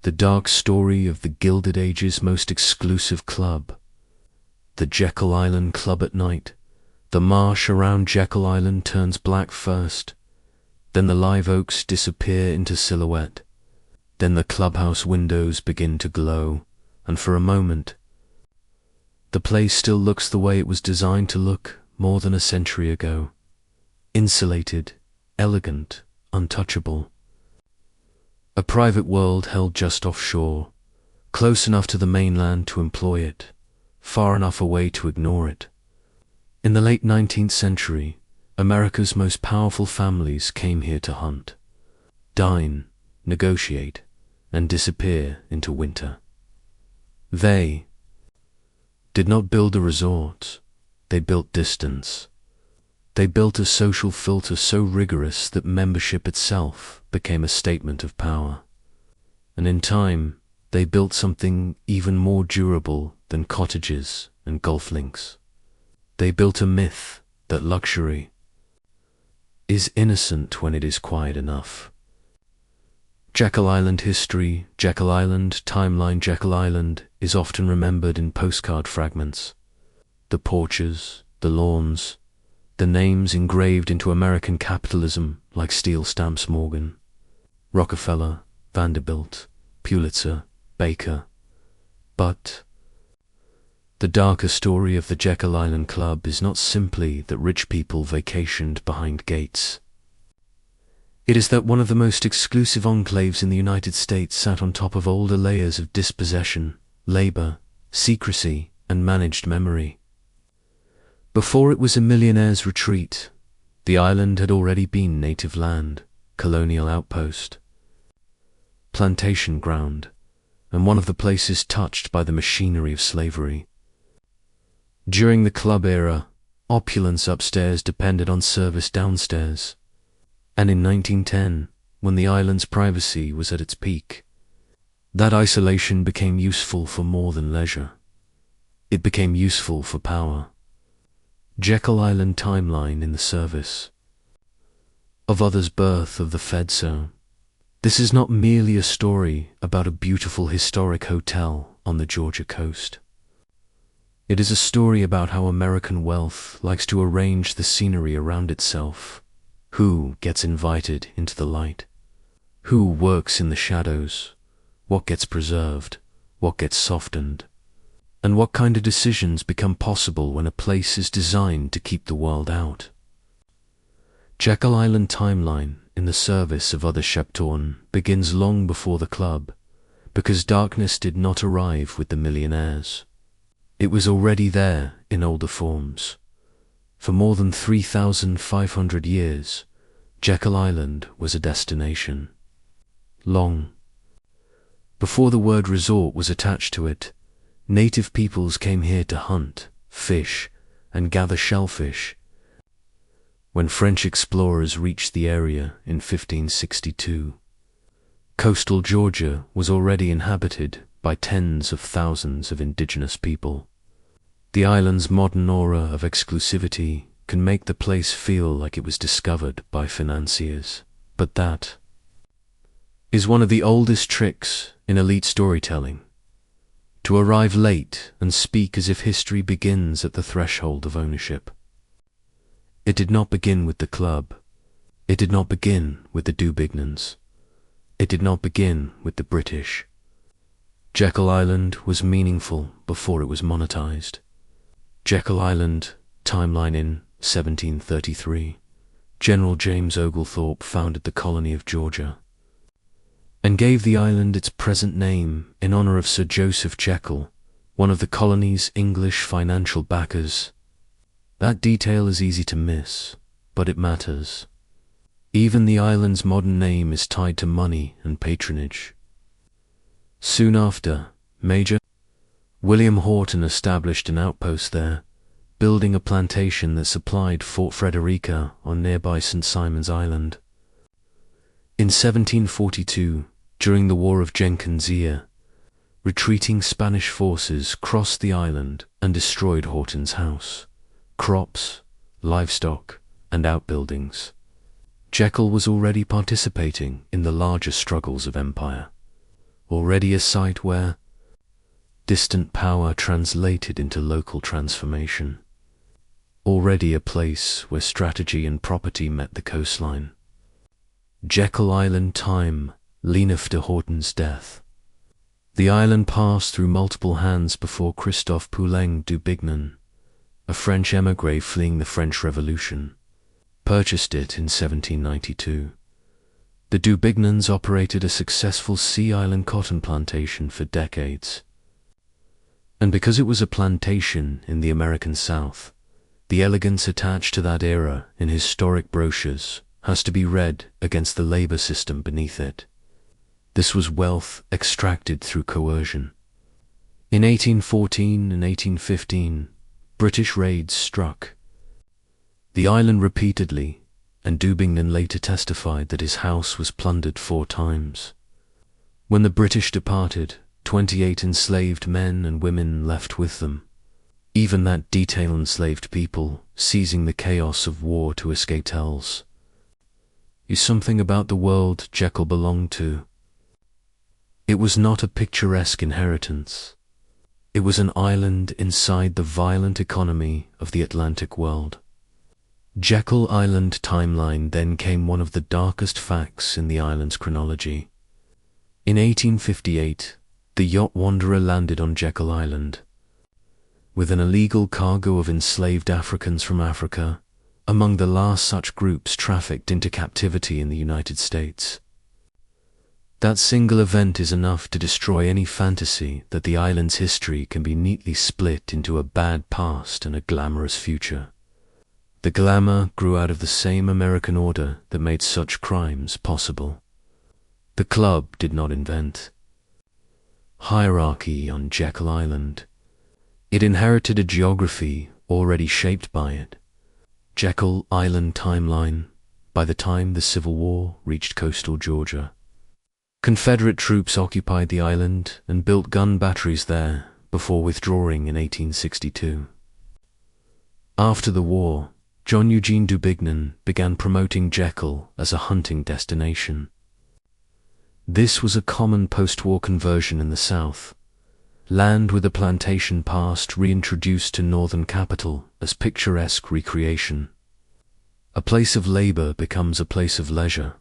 The dark story of the Gilded Age's most exclusive club. The Jekyll Island Club at night. The marsh around Jekyll Island turns black first. Then the live oaks disappear into silhouette. Then the clubhouse windows begin to glow, and for a moment, the place still looks the way it was designed to look more than a century ago. Insulated, elegant, untouchable. A private world held just offshore, close enough to the mainland to employ it, far enough away to ignore it. In the late 19th century, America's most powerful families came here to hunt, dine, negotiate, and disappear into winter. They did not build a resort, they built distance. They built a social filter so rigorous that membership itself became a statement of power. And in time, they built something even more durable than cottages and golf links. They built a myth that luxury is innocent when it is quiet enough. Jekyll Island history, Jekyll Island timeline. Jekyll Island is often remembered in postcard fragments. The porches, the lawns, the names engraved into American capitalism like steel stamps. Morgan, Rockefeller, Vanderbilt, Pulitzer, Baker. But the darker story of the Jekyll Island Club is not simply that rich people vacationed behind gates. It is that one of the most exclusive enclaves in the United States sat on top of older layers of dispossession, labor, secrecy, and managed memory. Before it was a millionaire's retreat, the island had already been native land, colonial outpost, plantation ground, and one of the places touched by the machinery of slavery. During the club era, opulence upstairs depended on service downstairs. And in 1910, when the island's privacy was at its peak, that isolation became useful for more than leisure. It became useful for power. Jekyll Island timeline in the service of others' birth of the Fedso. This is not merely a story about a beautiful historic hotel on the Georgia coast. It is a story about how American wealth likes to arrange the scenery around itself. Who gets invited into the light? Who works in the shadows? What gets preserved? What gets softened? And what kind of decisions become possible when a place is designed to keep the world out? Jekyll Island timeline in the service of other Sheptorn begins long before the club, because darkness did not arrive with the millionaires. It was already there in older forms. For more than 3,500 years, Jekyll Island was a destination. Long before the word resort was attached to it, native peoples came here to hunt, fish, and gather shellfish. When French explorers reached the area in 1562, coastal Georgia was already inhabited by tens of thousands of indigenous people. The island's modern aura of exclusivity can make the place feel like it was discovered by financiers. But that is one of the oldest tricks in elite storytelling. To arrive late and speak as if history begins at the threshold of ownership. It did not begin with the club. It did not begin with the Dubignans. It did not begin with the British. Jekyll Island was meaningful before it was monetized. Jekyll Island timeline in 1733. General James Oglethorpe founded the colony of Georgia and gave the island its present name in honor of Sir Joseph Jekyll, one of the colony's English financial backers. That detail is easy to miss, but it matters. Even the island's modern name is tied to money and patronage. Soon after, Major William Horton established an outpost there, building a plantation that supplied Fort Frederica on nearby St. Simon's Island. In 1742, during the War of Jenkins' Ear, retreating Spanish forces crossed the island and destroyed Horton's house, crops, livestock, and outbuildings. Jekyll was already participating in the larger struggles of empire. already a site where distant power translated into local transformation, already a place where strategy and property met the coastline. Jekyll Island time, Leonard de Horton's death. The island passed through multiple hands before Christophe Poulenc du Bignon, a French émigré fleeing the French Revolution, purchased it in 1792. The du Bignons operated a successful sea island cotton plantation for decades. And because it was a plantation in the American South, the elegance attached to that era in historic brochures has to be read against the labor system beneath it. This was wealth extracted through coercion. In 1814 and 1815, British raids struck the island repeatedly, and du Bignon later testified that his house was plundered 4 times. When the British departed, 28 enslaved men and women left with them. Even that detail enslaved people, seizing the chaos of war to escape hells. Is something about the world Jekyll belonged to. It was not a picturesque inheritance. It was an island inside the violent economy of the Atlantic world. Jekyll Island timeline then came one of the darkest facts in the island's chronology. In 1858, the yacht Wanderer landed on Jekyll Island with an illegal cargo of enslaved Africans from Africa, among the last such groups trafficked into captivity in the United States. That single event is enough to destroy any fantasy that the island's history can be neatly split into a bad past and a glamorous future. The glamour grew out of the same American order that made such crimes possible. The club did not invent hierarchy on Jekyll Island. It inherited a geography already shaped by it. Jekyll Island timeline, by the time the Civil War reached coastal Georgia. Confederate troops occupied the island and built gun batteries there before withdrawing in 1862. After the war, John Eugene du Bignon began promoting Jekyll as a hunting destination. This was a common post-war conversion in the South. Land with a plantation past reintroduced to northern capital as picturesque recreation. A place of labor becomes a place of leisure.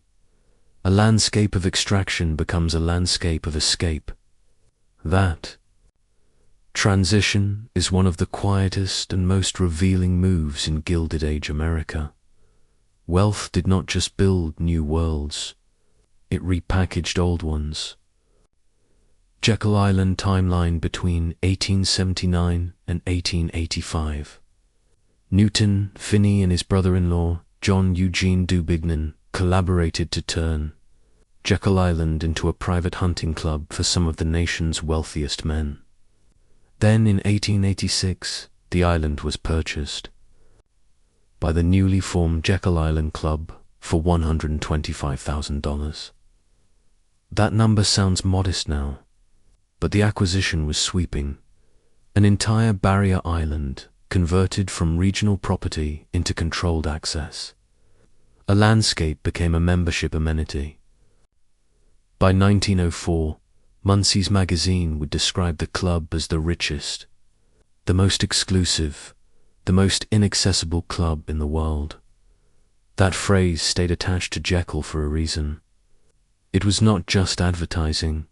A landscape of extraction becomes a landscape of escape. That transition is one of the quietest and most revealing moves in Gilded Age America. Wealth did not just build new worlds, it repackaged old ones. Jekyll Island timeline between 1879 and 1885. Newton, Finney and his brother-in-law, John Eugene du Bignon, collaborated to turn Jekyll Island into a private hunting club for some of the nation's wealthiest men. Then in 1886, the island was purchased by the newly formed Jekyll Island Club for $125,000. That number sounds modest now, but the acquisition was sweeping. An entire barrier island converted from regional property into controlled access. A landscape became a membership amenity. By 1904, Munsey's magazine would describe the club as the richest, the most exclusive, the most inaccessible club in the world. That phrase stayed attached to Jekyll for a reason. It was not just advertising,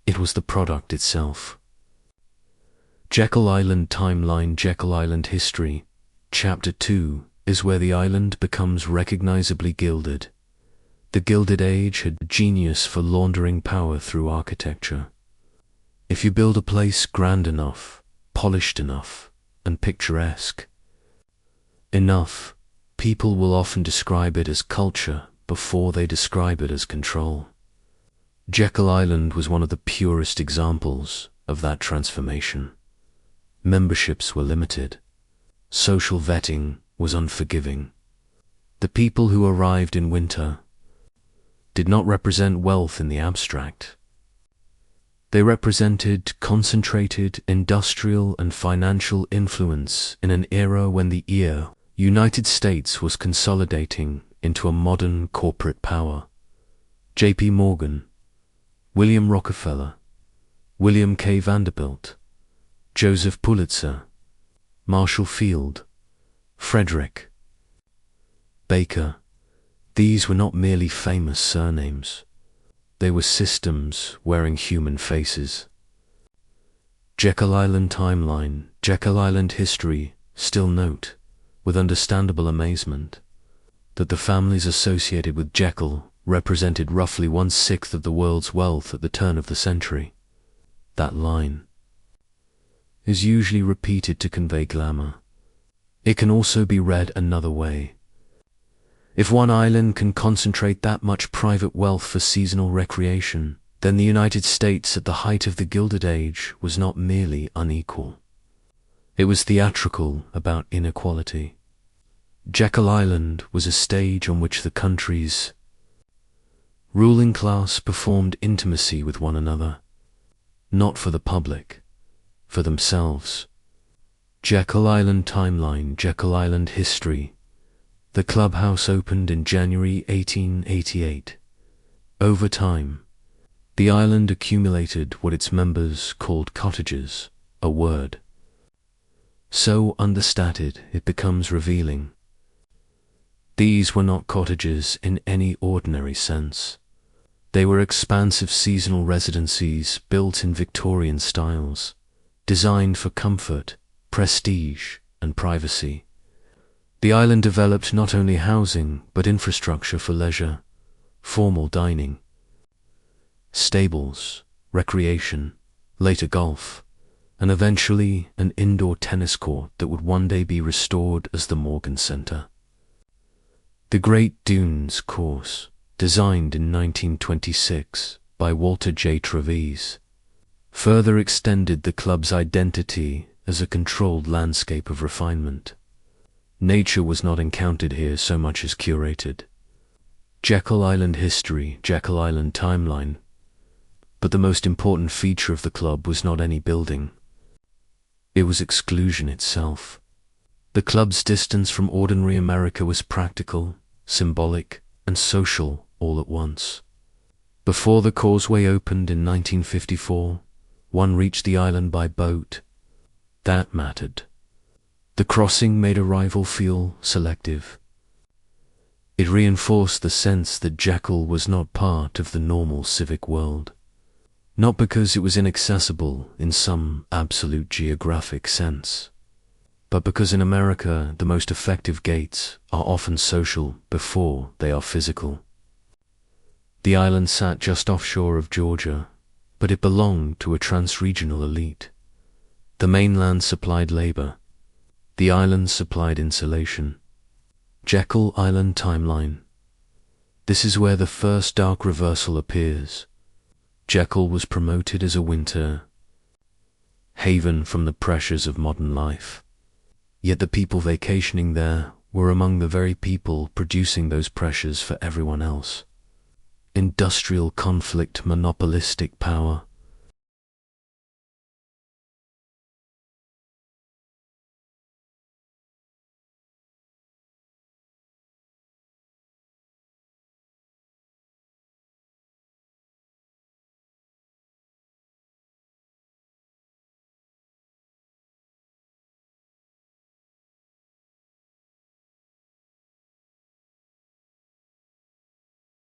it was the product itself. Jekyll Island timeline, Jekyll Island history, Chapter 2 is where the island becomes recognizably gilded. The Gilded Age had genius for laundering power through architecture. If you build a place grand enough, polished enough, and picturesque enough, people will often describe it as culture before they describe it as control. Jekyll Island was one of the purest examples of that transformation. Memberships were limited. Social vetting was unforgiving. The people who arrived in winter did not represent wealth in the abstract. They represented concentrated industrial and financial influence in an era when the United States was consolidating into a modern corporate power. J.P. Morgan, William Rockefeller, William K. Vanderbilt, Joseph Pulitzer, Marshall Field, Frederick Baker. These were not merely famous surnames. They were systems wearing human faces. Jekyll Island timeline, Jekyll Island history still note, with understandable amazement, that the families associated with Jekyll represented roughly 1/6 of the world's wealth at the turn of the century. That line is usually repeated to convey glamour. It can also be read another way. If one island can concentrate that much private wealth for seasonal recreation, then the United States at the height of the Gilded Age was not merely unequal. It was theatrical about inequality. Jekyll Island was a stage on which the country's ruling class performed intimacy with one another, not for the public, for themselves. Jekyll Island timeline, Jekyll Island history. The clubhouse opened in January 1888. Over time, the island accumulated what its members called cottages, a word so understated it becomes revealing. These were not cottages in any ordinary sense. They were expansive seasonal residencies built in Victorian styles, designed for comfort, prestige, and privacy. The island developed not only housing, but infrastructure for leisure, formal dining, stables, recreation, later golf, and eventually an indoor tennis court that would one day be restored as the Morgan Center. The Great Dunes Course, designed in 1926 by Walter J. Travis, further extended the club's identity as a controlled landscape of refinement. Nature was not encountered here so much as curated. Jekyll Island history, Jekyll Island timeline. But the most important feature of the club was not any building. It was exclusion itself. The club's distance from ordinary America was practical, symbolic, and social all at once. Before the causeway opened in 1954, one reached the island by boat. That mattered. The crossing made arrival feel selective. It reinforced the sense that Jekyll was not part of the normal civic world. Not because it was inaccessible in some absolute geographic sense, but because in America the most effective gates are often social before they are physical. The island sat just offshore of Georgia, but it belonged to a trans-regional elite. The mainland supplied labor. The island supplied insulation. Jekyll Island timeline. This is where the first dark reversal appears. Jekyll was promoted as a winter haven from the pressures of modern life. Yet the people vacationing there were among the very people producing those pressures for everyone else. Industrial conflict, monopolistic power.